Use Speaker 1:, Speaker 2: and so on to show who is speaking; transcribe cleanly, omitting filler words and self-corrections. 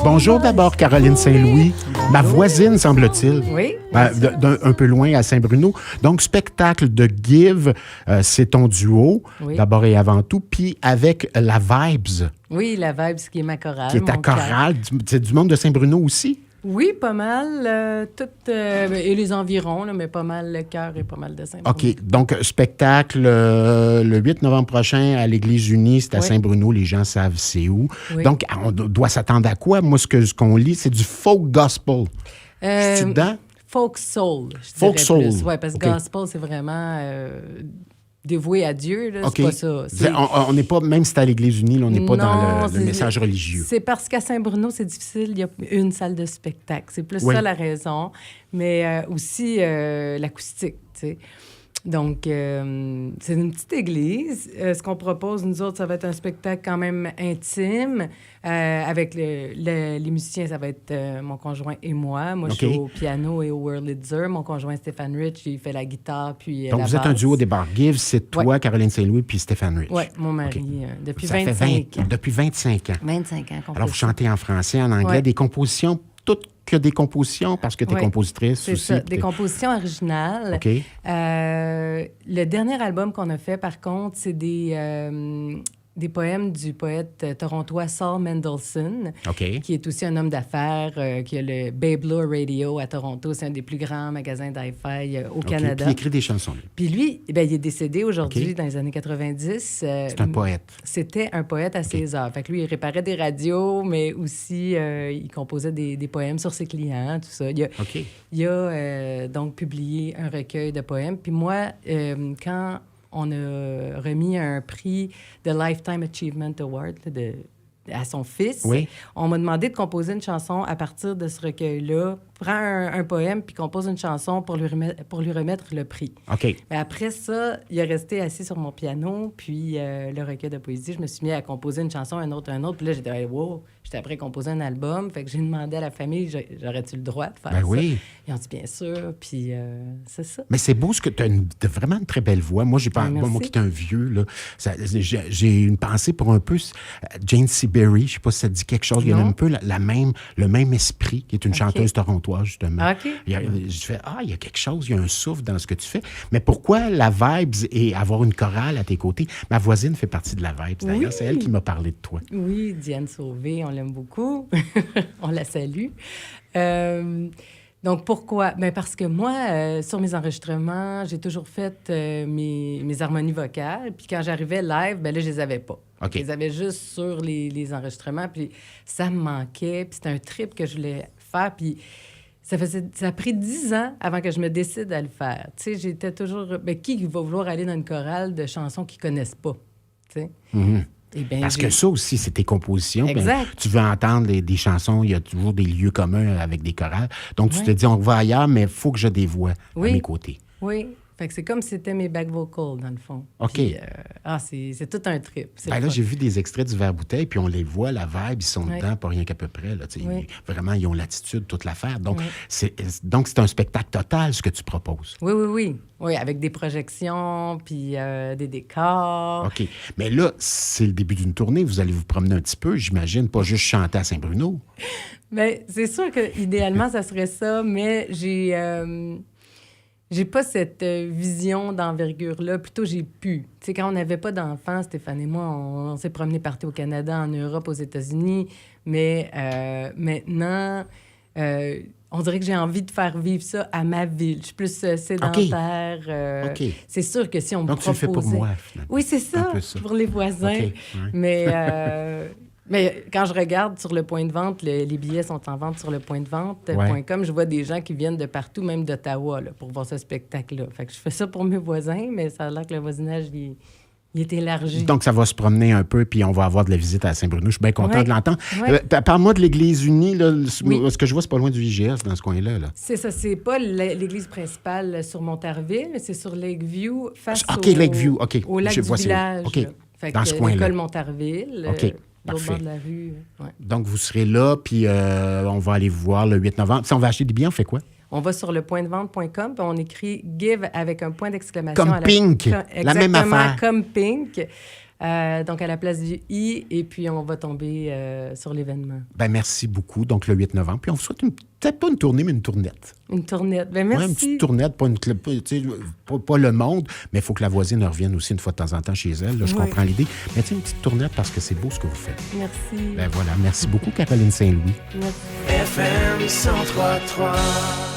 Speaker 1: Bonjour d'abord, Caroline Saint-Louis. Ma voisine, semble-t-il.
Speaker 2: Oui.
Speaker 1: Un peu loin, à Saint-Bruno. Donc, spectacle de Give, c'est ton duo,
Speaker 2: Oui.
Speaker 1: d'abord et avant tout. Puis avec la Vibes,
Speaker 2: Oui, la Vibes, qui est ma chorale.
Speaker 1: qui est ta
Speaker 2: mon chœur.
Speaker 1: chorale. C'est du monde de Saint-Bruno aussi?
Speaker 2: Oui, pas mal. Et les environs, là, mais pas mal le cœur et pas mal de Saint-Bruno.
Speaker 1: OK. Donc, spectacle le 8 novembre prochain à l'Église unie. C'est à
Speaker 2: Oui.
Speaker 1: Saint-Bruno. Les gens savent c'est où.
Speaker 2: Oui.
Speaker 1: Donc, on doit s'attendre à quoi? Moi, ce qu'on lit, c'est du folk gospel. Je suis dedans?
Speaker 2: Folk soul, je
Speaker 1: Folk
Speaker 2: dirais
Speaker 1: soul.
Speaker 2: plus. Oui, parce que
Speaker 1: OK.
Speaker 2: gospel, c'est vraiment dévoué à Dieu. Là,
Speaker 1: OK.
Speaker 2: c'est pas ça.
Speaker 1: On n'est pas, même si c'est à l'Église unie, là, on n'est pas dans
Speaker 2: Non,
Speaker 1: le
Speaker 2: c'est-
Speaker 1: message religieux.
Speaker 2: C'est parce qu'à Saint-Bruno, c'est difficile. Il y a une salle de spectacle. C'est plus
Speaker 1: Oui.
Speaker 2: ça la raison. Mais aussi l'acoustique, tu sais. Donc, c'est une petite église. Ce qu'on propose, nous autres, ça va être un spectacle quand même intime. Avec les musiciens, ça va être mon conjoint et moi. Moi,
Speaker 1: OK.
Speaker 2: je suis au piano et au Wurlitzer. Mon conjoint, Stéphane Rich, il fait la guitare puis
Speaker 1: Donc,
Speaker 2: la
Speaker 1: vous êtes un
Speaker 2: basse.
Speaker 1: duo des Bar Give, c'est toi,
Speaker 2: Ouais.
Speaker 1: Caroline Saint-Louis, puis Stéphane Rich.
Speaker 2: Oui, mon mari,
Speaker 1: OK.
Speaker 2: depuis
Speaker 1: Ça fait
Speaker 2: 25 ans.
Speaker 1: Depuis 25 ans.
Speaker 2: 25 ans qu'on
Speaker 1: Alors,
Speaker 2: fait
Speaker 1: vous
Speaker 2: ça.
Speaker 1: chantez en français, en anglais,
Speaker 2: Ouais.
Speaker 1: des compositions, toutes que des compositions, parce que tu es
Speaker 2: Ouais.
Speaker 1: compositrice
Speaker 2: C'est
Speaker 1: aussi.
Speaker 2: ça,
Speaker 1: puis
Speaker 2: des
Speaker 1: t'es-
Speaker 2: compositions originales.
Speaker 1: OK.
Speaker 2: Le dernier album qu'on a fait, par contre, c'est des poèmes du poète torontois Saul Mendelssohn,
Speaker 1: OK.
Speaker 2: qui est aussi un homme d'affaires, qui a le Babe Blue Radio à Toronto. C'est un des plus grands magasins d'hi-fi au
Speaker 1: OK.
Speaker 2: Canada.
Speaker 1: Puis il écrit des chansons, lui.
Speaker 2: Puis lui, il est décédé aujourd'hui,
Speaker 1: OK.
Speaker 2: dans les années 90.
Speaker 1: C'est un poète.
Speaker 2: C'était un poète à ses heures. Fait que lui, il réparait des radios, mais aussi, il composait des poèmes sur ses clients, tout ça.
Speaker 1: OK.
Speaker 2: Il a donc publié un recueil de poèmes. Puis moi, quand on a remis un prix de Lifetime Achievement Award là, à son fils,
Speaker 1: Oui.
Speaker 2: on m'a demandé de composer une chanson à partir de ce recueil-là. Prends un poème puis compose une chanson pour lui remettre le prix.
Speaker 1: OK.
Speaker 2: Mais après ça, il est resté assis sur mon piano, puis le recueil de poésie, je me suis mis à composer une chanson, un autre. Puis là, j'étais, wow, j'étais après composer un album. Fait que j'ai demandé à la famille, j'aurais-tu le droit de faire
Speaker 1: Ben
Speaker 2: ça?
Speaker 1: oui.
Speaker 2: Ils ont dit, bien sûr, puis c'est ça.
Speaker 1: Mais c'est beau, ce que tu as vraiment une très belle voix. Moi,
Speaker 2: Merci.
Speaker 1: moi qui suis un vieux, là, j'ai une pensée pour un peu Jane Seabury. Je ne sais pas si ça te dit quelque chose. Il y a
Speaker 2: Non.
Speaker 1: un peu le même esprit, qui est une
Speaker 2: OK.
Speaker 1: chanteuse torontoise, justement.
Speaker 2: OK.
Speaker 1: Je fais, il y a quelque chose, il y a un souffle dans ce que tu fais. Mais pourquoi la Vibes et avoir une chorale à tes côtés? Ma voisine fait partie de la Vibes, d'ailleurs.
Speaker 2: Oui.
Speaker 1: C'est elle qui m'a parlé de toi.
Speaker 2: Oui, Diane Sauvé, on l'aime beaucoup. On la salue. Donc, pourquoi? Bien, parce que moi, sur mes enregistrements, j'ai toujours fait mes harmonies vocales. Puis quand j'arrivais live, bien là, je les avais pas.
Speaker 1: OK.
Speaker 2: Je les avais juste sur les enregistrements. Puis ça me manquait. Puis c'était un trip que je voulais faire. Puis ça a pris 10 ans avant que je me décide à le faire. Tu sais, j'étais toujours... Bien, qui va vouloir aller dans une chorale de chansons qu'ils connaissent pas? Tu sais? Eh bien,
Speaker 1: Parce que ça aussi, c'est tes compositions. Ben,
Speaker 2: Exact.
Speaker 1: tu veux entendre des chansons, il y a toujours des lieux communs avec des chorales. Donc, tu
Speaker 2: Ouais.
Speaker 1: te dis, on va ailleurs, mais il faut que je des voix
Speaker 2: Oui.
Speaker 1: à mes côtés.
Speaker 2: Oui. Fait que c'est comme si c'était mes back vocals, dans le fond.
Speaker 1: OK.
Speaker 2: Puis, c'est tout un trip. C'est
Speaker 1: Ben
Speaker 2: le
Speaker 1: là,
Speaker 2: fun.
Speaker 1: j'ai vu des extraits du Verre-Bouteille, puis on les voit, la vibe, ils sont
Speaker 2: Ouais.
Speaker 1: dedans, pas rien qu'à peu près. Là, tu sais.
Speaker 2: Oui.
Speaker 1: Vraiment, ils ont l'attitude, toute l'affaire. Donc,
Speaker 2: Oui.
Speaker 1: c'est un spectacle total, ce que tu proposes.
Speaker 2: Oui, oui, oui. Oui, avec des projections, puis des décors.
Speaker 1: OK. Mais là, c'est le début d'une tournée. Vous allez vous promener un petit peu, j'imagine, pas juste chanter à Saint-Bruno.
Speaker 2: Mais c'est sûr que idéalement ça serait ça, mais j'ai pas cette vision d'envergure-là. Plutôt, j'ai pu. Tu sais, quand on n'avait pas d'enfants, Stéphane et moi, on s'est promenés partout au Canada, en Europe, aux États-Unis. Mais maintenant, on dirait que j'ai envie de faire vivre ça à ma ville. Je suis plus sédentaire.
Speaker 1: OK.
Speaker 2: C'est sûr que si on me
Speaker 1: Donc, tu le fais pour
Speaker 2: proposait-
Speaker 1: moi, finalement.
Speaker 2: Oui, c'est
Speaker 1: Un
Speaker 2: ça,
Speaker 1: peu ça.
Speaker 2: pour les voisins.
Speaker 1: OK, ouais.
Speaker 2: Mais quand je regarde sur le point de vente, les billets sont en vente sur le point de vente.com. Je vois des gens qui viennent de partout, même d'Ottawa, là, pour voir ce spectacle-là. Fait que je fais ça pour mes voisins, mais ça a l'air que le voisinage, il est élargi.
Speaker 1: Donc, ça va se promener un peu, puis on va avoir de la visite à Saint-Bruno. Je suis bien content
Speaker 2: Ouais.
Speaker 1: de l'entendre.
Speaker 2: Ouais.
Speaker 1: Parle-moi de l'Église unie. Là,
Speaker 2: Oui.
Speaker 1: Ce que je vois, c'est pas loin du IGF, dans ce coin-là. Là.
Speaker 2: C'est ça, c'est pas l'église principale sur Montarville, mais c'est sur Lakeview, face
Speaker 1: OK, Lakeview, OK.
Speaker 2: au lac
Speaker 1: Je
Speaker 2: du
Speaker 1: vois, c'est où.
Speaker 2: village.
Speaker 1: OK.
Speaker 2: là. Fait
Speaker 1: Dans
Speaker 2: que
Speaker 1: ce coin-là.
Speaker 2: l'école Montarville,
Speaker 1: OK,
Speaker 2: l'autre
Speaker 1: parfait.
Speaker 2: bord de la rue. Ouais.
Speaker 1: Donc, vous serez là, puis on va aller vous voir le 8 novembre. Si on va acheter des billets, on fait quoi?
Speaker 2: On va sur lepointdevente.com, puis on écrit « Give » avec un point d'exclamation.
Speaker 1: Comme Pink, la même
Speaker 2: Exactement,
Speaker 1: affaire.
Speaker 2: comme Pink. donc à la place du I, et puis on va tomber sur l'événement.
Speaker 1: Ben merci beaucoup. Donc, le 8 novembre. Puis, on vous souhaite peut-être pas une tournée, mais une tournette.
Speaker 2: Une tournette. Ben merci.
Speaker 1: Ouais, une petite tournette, pas, pas le monde, mais il faut que la voisine revienne aussi une fois de temps en temps chez elle. Là, je comprends l'idée. Mais une petite tournette parce que c'est beau ce que vous faites.
Speaker 2: Merci.
Speaker 1: Ben voilà. Merci beaucoup, Caroline Saint-Louis.
Speaker 2: Merci.
Speaker 3: FM 103.3